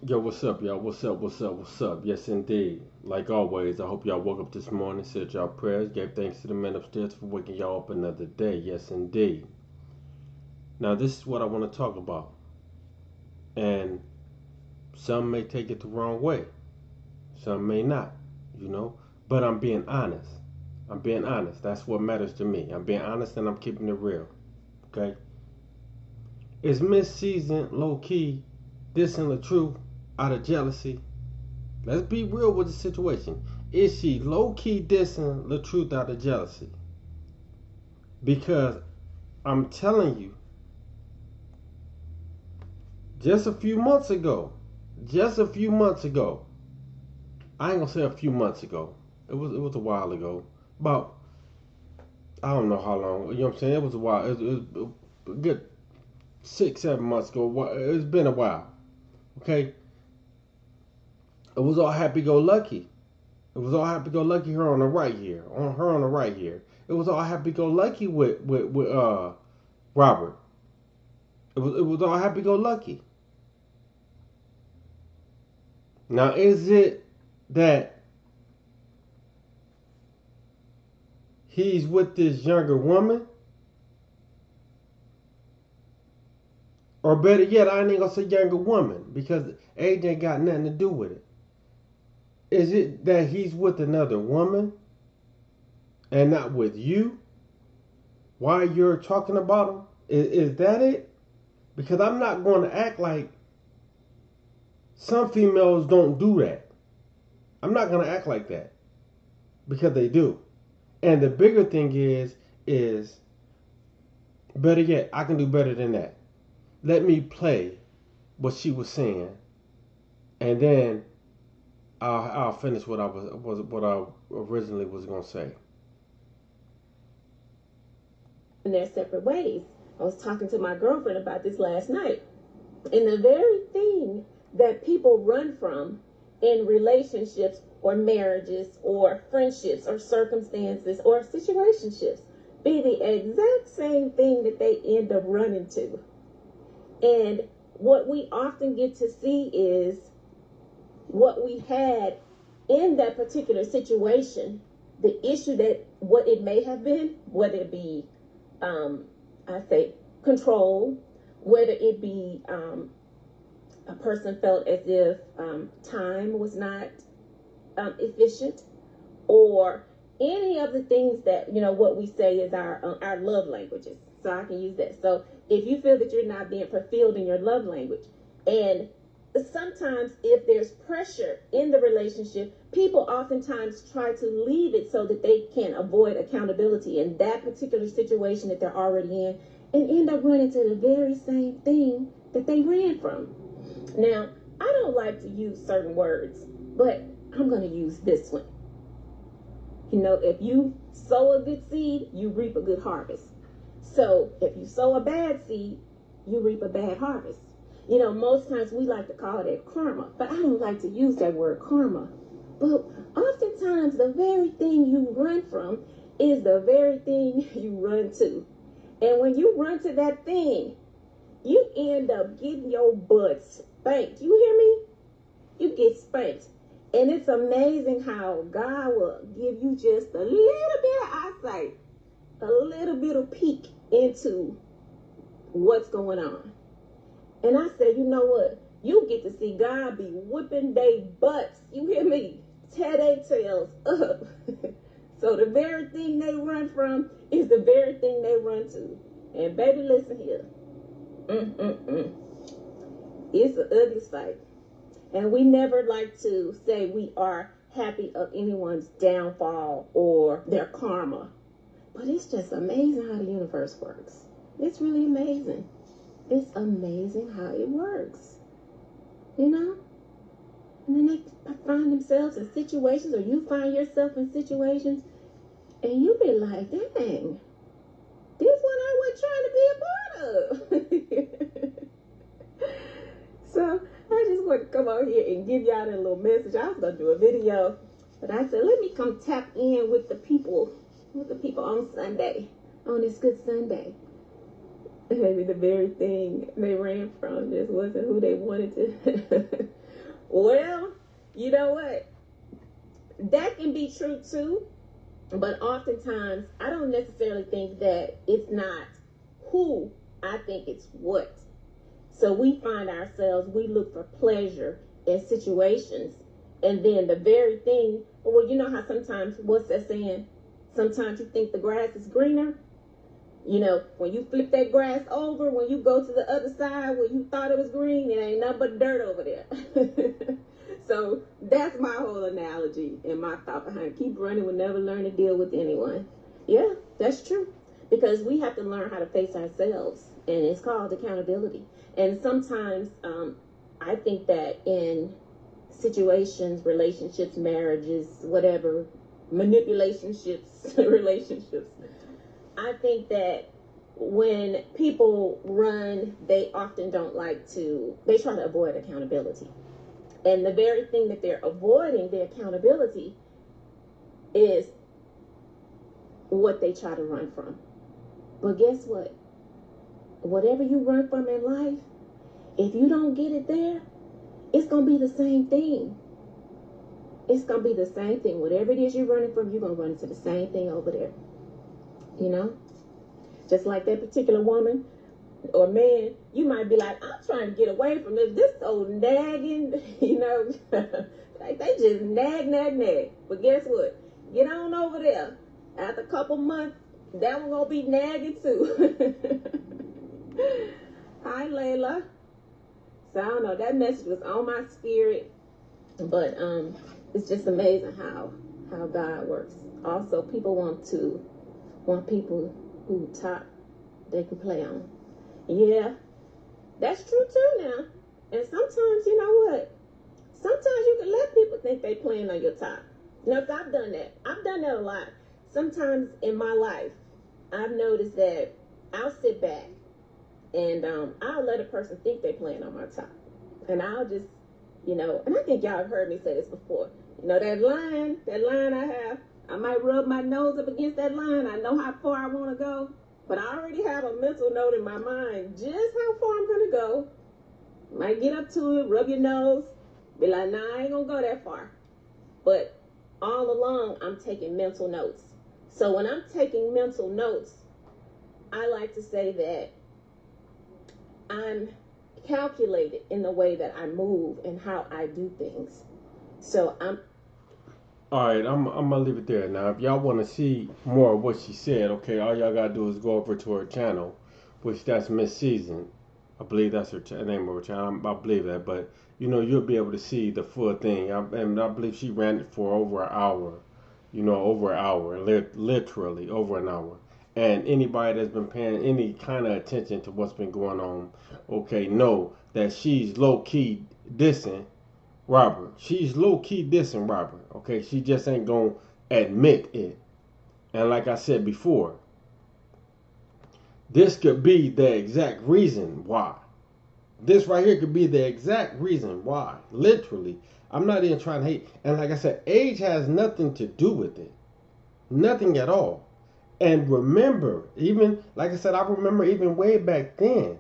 Yo, what's up, y'all? What's up? What's up? What's up? Yes, indeed. Like always, I hope y'all woke up this morning, said y'all prayers, gave thanks to the man upstairs for waking y'all up another day. Yes, indeed. Now, this is what I want to talk about, and some may take it the wrong way, some may not, you know. But I'm being honest. I'm being honest. That's what matters to me. I'm being honest and I'm keeping it real. Okay? Is Miss Season low key dissing the truth out of jealousy? Let's be real with the situation. Is she low key dissing the truth out of jealousy? Because I'm telling you, just a few months ago, just a few months ago, I ain't gonna say a few months ago. It was a while ago. About I don't know how long. You know what I'm saying? It was a while. It was a good 6, 7 months ago. It's been a while. Okay. It was all happy go lucky. It was all happy go lucky her on the right here. On her on the right here. It was all happy go lucky with Robert. It was all happy go lucky. Now is it that he's with this younger woman? Or better yet, I ain't gonna say younger woman because age ain't got nothing to do with it. Is it that he's with another woman and not with you? Why you're talking about him? Is that it? Because I'm not going to act like some females don't do that. I'm not going to act like that because they do. And the bigger thing is better yet, I can do better than that. Let me play what she was saying, and then I'll finish what I originally was going to say. In their separate ways. I was talking to my girlfriend about this last night. And the very thing that people run from in relationships or marriages or friendships or circumstances or situationships be the exact same thing that they end up running to. And what we often get to see is what we had in that particular situation, the issue that what it may have been, whether it be I say control, whether it be a person felt as if time was not efficient, or any of the things that what we say is our love languages. So I can use that. So if you feel that you're not being fulfilled in your love language, and sometimes if there's pressure in the relationship, people oftentimes try to leave it so that they can avoid accountability in that particular situation that they're already in, and end up running to the very same thing that they ran from. Now, I don't like to use certain words, but I'm going to use this one. If you sow a good seed, you reap a good harvest. So if you sow a bad seed, you reap a bad harvest. Most times we like to call that karma, but I don't like to use that word karma. But oftentimes the very thing you run from is the very thing you run to. And when you run to that thing, you end up getting your butt spanked. You hear me? You get spanked. And it's amazing how God will give you just a little bit of eyesight, a little bit of peek into what's going on. And I said, you know what? You get to see God be whipping they butts. You hear me? Tear they tails up. So the very thing they run from is the very thing they run to. And baby, listen here. It's an ugly sight. And we never like to say we are happy of anyone's downfall or their karma. But it's just amazing how the universe works. It's really amazing. It's amazing how it works. And then they find themselves in situations, or you find yourself in situations, and you be like, dang, this one I was trying to be a part of. So I just want to come out here and give y'all that little message. I was going to do a video, but I said, let me come tap in with the people on Sunday, on this good Sunday. Maybe the very thing they ran from just wasn't who they wanted to Well, you know what? That can be true too, but oftentimes I don't necessarily think that it's not who, I think it's what. So we find ourselves, we look for pleasure in situations, and then the very thing, well, you know how sometimes, what's that saying? Sometimes you think the grass is greener. You know, when you flip that grass over, when you go to the other side where you thought it was green, it ain't nothing but dirt over there. So that's my whole analogy and my thought behind it. Keep running will never learn to deal with anyone. Yeah, that's true. Because we have to learn how to face ourselves, and it's called accountability. And sometimes I think that in situations, relationships, marriages, whatever, manipulationships, relationships, I think that when people run, they often don't like to, they try to avoid accountability. And the very thing that they're avoiding, the accountability, is what they try to run from. But guess what? Whatever you run from in life, if you don't get it there, it's going to be the same thing. It's going to be the same thing. Whatever it is you're running from, you're going to run into the same thing over there. You know? Just like that particular woman or man, you might be like, I'm trying to get away from this. This old nagging, you know, like they just nag. But guess what? Get on over there. After a couple months, that one gonna be nagging too. Hi, Layla. So I don't know. That message was on my spirit, but it's just amazing how God works. Also, people want people who top they can play on. Yeah, that's true too now. And sometimes, you know what? Sometimes you can let people think they playing on your top. Now, if I've done that. I've done that a lot. Sometimes in my life, I've noticed that I'll sit back and I'll let a person think they playing on my top. And I'll just, you know, and I think y'all have heard me say this before. You know, that line I have, I might rub my nose up against that line. I know how far I want to go. But I already have a mental note in my mind just how far I'm going to go. Might get up to it, rub your nose, be like, nah, I ain't going to go that far. But all along, I'm taking mental notes. So when I'm taking mental notes, I like to say that I'm calculated in the way that I move and how I do things. So All right, I'm gonna leave it there now. If y'all want to see more of what she said, okay, all y'all gotta do is go over to her channel, which that's Miss Season. I believe that's her name of her channel. I believe that, but you know you'll be able to see the full thing. And I believe she ran it for over an hour. You know, over an hour, literally over an hour. And anybody that's been paying any kind of attention to what's been going on, okay, know that she's low key dissing Robert. She's low key dissing Robert. Okay, she just ain't gonna admit it. And like I said before, this could be the exact reason why. This right here could be the exact reason why. Literally. I'm not even trying to hate. And like I said, age has nothing to do with it. Nothing at all. And remember, even like I said, I remember even way back then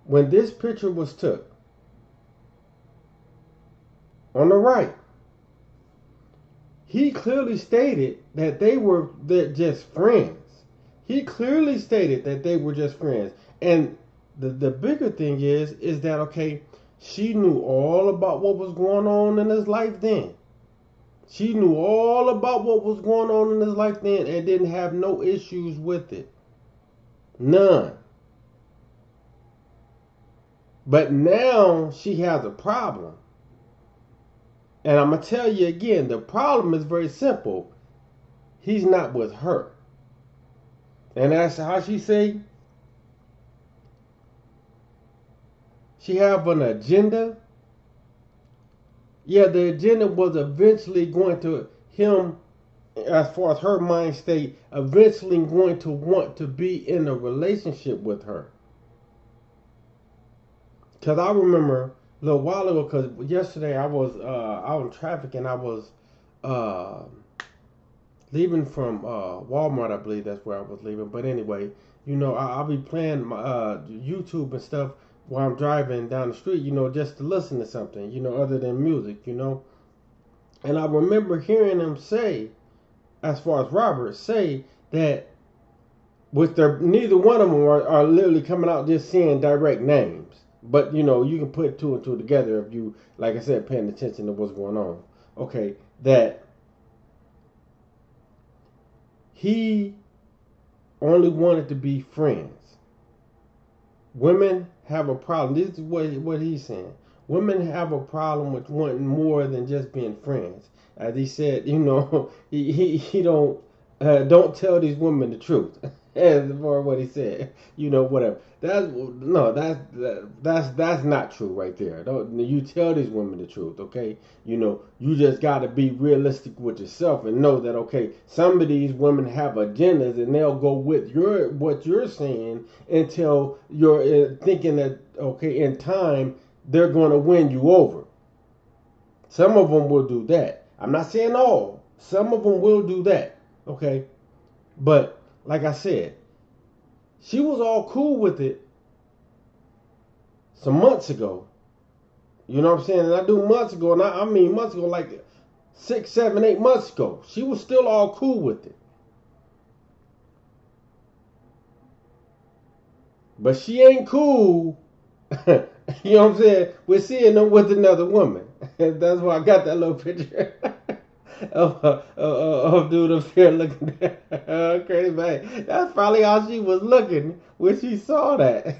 when this picture was took on the right. He clearly stated that they were just friends. He clearly stated that they were just friends. And the bigger thing is that, okay, she knew all about what was going on in his life then. She knew all about what was going on in his life then and didn't have no issues with it. None. But now she has a problem. And I'm going to tell you again, the problem is very simple. He's not with her. And that's how she say she have an agenda. Yeah, the agenda was eventually going to him, as far as her mind state, eventually going to want to be in a relationship with her. Because I remember a little while ago, because yesterday I was out in traffic and I was uh, leaving from Walmart, I believe that's where I was leaving. But anyway, you know, I'll be playing my YouTube and stuff while I'm driving down the street, just to listen to something, other than music. And I remember hearing him say, as far as Robert, say that with their neither one of them are literally coming out just saying direct names. But you can put two and two together if you, like I said, paying attention to what's going on. Okay, that he only wanted to be friends. Women have a problem. This is what he's saying. Women have a problem with wanting more than just being friends. As he said, he don't tell these women the truth. As for what he said, whatever. That's not true right there. Don't you tell these women the truth, okay? You just got to be realistic with yourself and know that, okay, some of these women have agendas and they'll go with what you're saying until you're thinking that, okay, in time they're going to win you over. Some of them will do that. I'm not saying all. Some of them will do that, okay? But like I said, she was all cool with it some months ago. You know what I'm saying? And I do months ago, and I mean months ago, like 6, 7, 8 months ago. She was still all cool with it. But she ain't cool. You know what I'm saying? We're seeing her with another woman. That's why I got that little picture of dude up there looking at crazy man. That's probably how she was looking when she saw that.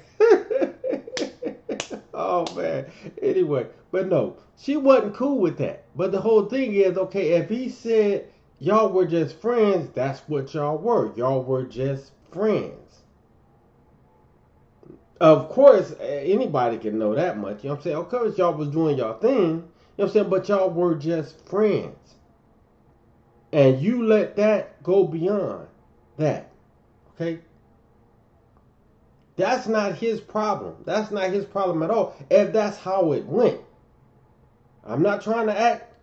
Oh man. Anyway, but no, she wasn't cool with that. But the whole thing is, okay, if he said y'all were just friends, that's what y'all were. Y'all were just friends. Of course, anybody can know that much. You know what I'm saying? Of course, y'all was doing y'all thing. You know what I'm saying? But y'all were just friends. And you let that go beyond that. Okay? That's not his problem. That's not his problem at all. If that's how it went. I'm not trying to act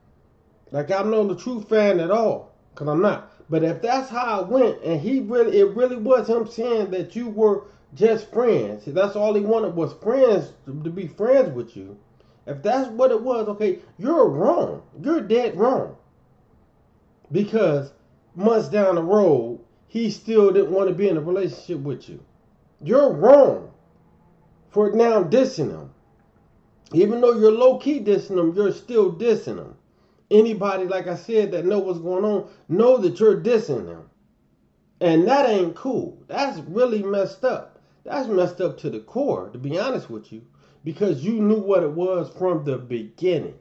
like I'm no the true fan at all. Because I'm not. But if that's how it went, and it really was him saying that you were just friends. That's all he wanted was friends, to be friends with you. If that's what it was, okay, you're wrong. You're dead wrong. Because months down the road, he still didn't want to be in a relationship with you. You're wrong for now dissing him. Even though you're low-key dissing him, you're still dissing him. Anybody, like I said, that know what's going on, know that you're dissing them. And that ain't cool. That's really messed up. That's messed up to the core, to be honest with you, because you knew what it was from the beginning.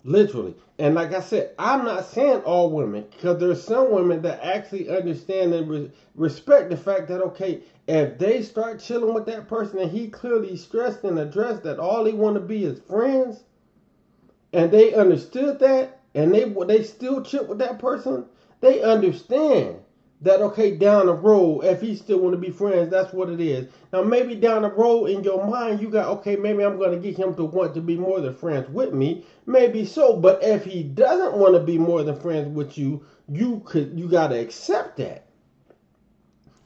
Literally. And like I said, I'm not saying all women, because there's some women that actually understand and respect the fact that, okay, if they start chilling with that person and he clearly stressed and addressed that all they want to be is friends, and they understood that, and they still chill with that person, they understand that, okay, down the road, if he still want to be friends, that's what it is. Now, maybe down the road in your mind, you got, okay, maybe I'm going to get him to want to be more than friends with me. Maybe so, but if he doesn't want to be more than friends with you, you got to accept that.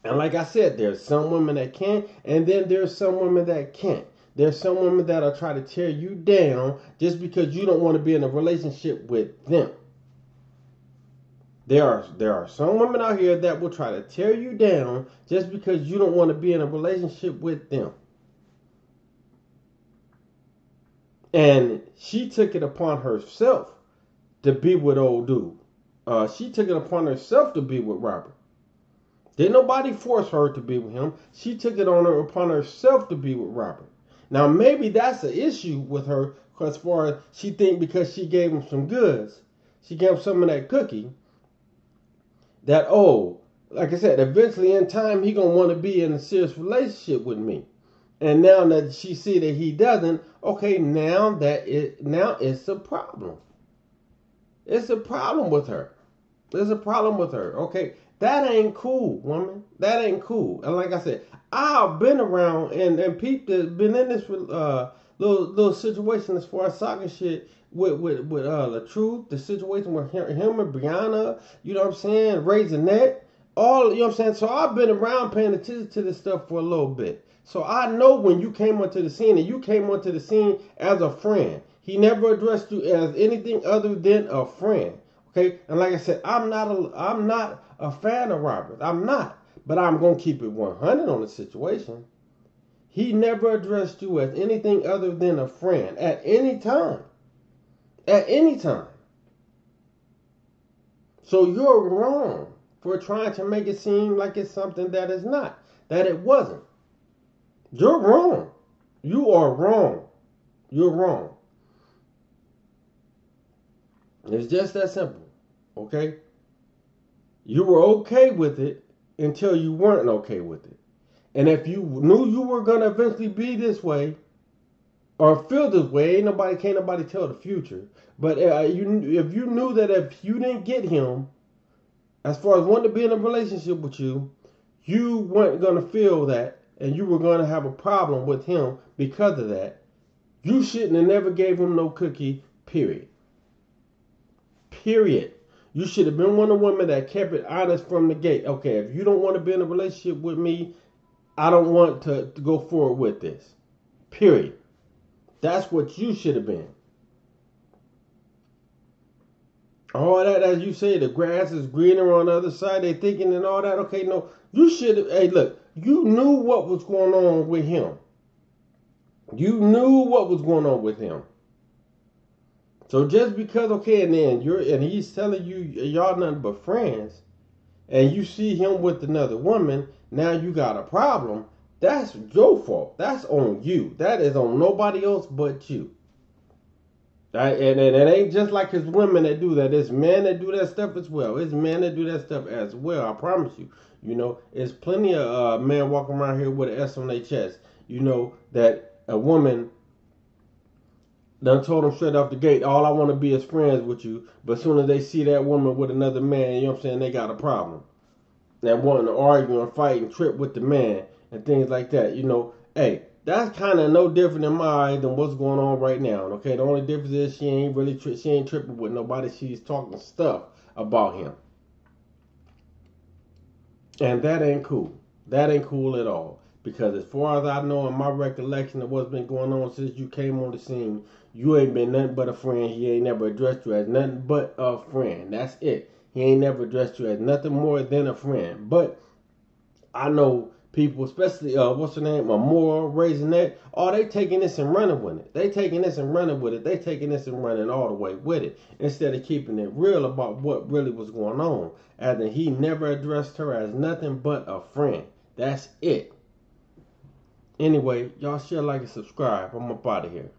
And like I said, there's some women that can, and then there's some women that can't. There's some women that'll try to tear you down just because you don't want to be in a relationship with them. There are some women out here that will try to tear you down just because you don't want to be in a relationship with them. And she took it upon herself to be with old dude. She took it upon herself to be with Robert. Didn't nobody force her to be with him. She took it upon herself to be with Robert. Now maybe that's an issue with her, as far as she think because she gave him some goods, she gave him some of that cookie, that, oh, like I said, eventually in time he gonna want to be in a serious relationship with me. And now that she see that he doesn't, okay, now it's a problem. It's a problem with her. There's a problem with her. Okay, that ain't cool, woman. That ain't cool. And like I said, I've been around and people that been in this little situation as far as soccer shit with the truth, the situation with him and Brianna, you know what I'm saying, raising that. all, you know what I'm saying? So I've been around paying attention to this stuff for a little bit. So I know when you came onto the scene, and you came onto the scene as a friend. He never addressed you as anything other than a friend. Okay? And like I said, I'm not a fan of Robert. I'm not. But I'm gonna keep it 100 on the situation. He never addressed you as anything other than a friend at any time. At any time. So you're wrong for trying to make it seem like it's something that is not, that it wasn't. You're wrong. You are wrong. You're wrong. It's just that simple. Okay? You were okay with it until you weren't okay with it. And if you knew you were going to eventually be this way or feel this way, can't nobody tell the future. But if you knew that if you didn't get him, as far as wanting to be in a relationship with you, you weren't going to feel that and you were going to have a problem with him because of that, you shouldn't have never gave him no cookie, period. Period. You should have been one of the women that kept it honest from the gate. Okay, if you don't want to be in a relationship with me, I don't want to go forward with this. Period. That's what you should have been. All that, as you say, the grass is greener on the other side. They thinking and all that. Okay, no, you should have. Hey, look, you knew what was going on with him. You knew what was going on with him. So just because, okay, and then he's telling you y'all nothing but friends, and you see him with another woman, now you got a problem. That's your fault. That's on you. That is on nobody else but you. Right? And it ain't just like it's women that do that. It's men that do that stuff as well. It's men that do that stuff as well. I promise you. You know, there's plenty of men walking around here with an S on their chest. You know, that a woman done told them straight off the gate, all I want to be is friends with you. But as soon as they see that woman with another man, you know what I'm saying, they got a problem. That wanting to argue and fight and trip with the man and things like that. You know, hey, that's kind of no different in my eyes than what's going on right now. Okay, the only difference is she ain't tripping with nobody. She's talking stuff about him, and that ain't cool. That ain't cool at all. Because as far as I know, in my recollection of what's been going on since you came on the scene, you ain't been nothing but a friend. He ain't never addressed you as nothing but a friend. That's it. He ain't never addressed you as nothing more than a friend. But I know people, especially what's her name, Amora, Raisinette, oh, they taking this and running with it. They taking this and running with it. They taking this and running all the way with it instead of keeping it real about what really was going on. As in, he never addressed her as nothing but a friend. That's it. Anyway, y'all share, like, and subscribe. I'm up out of here.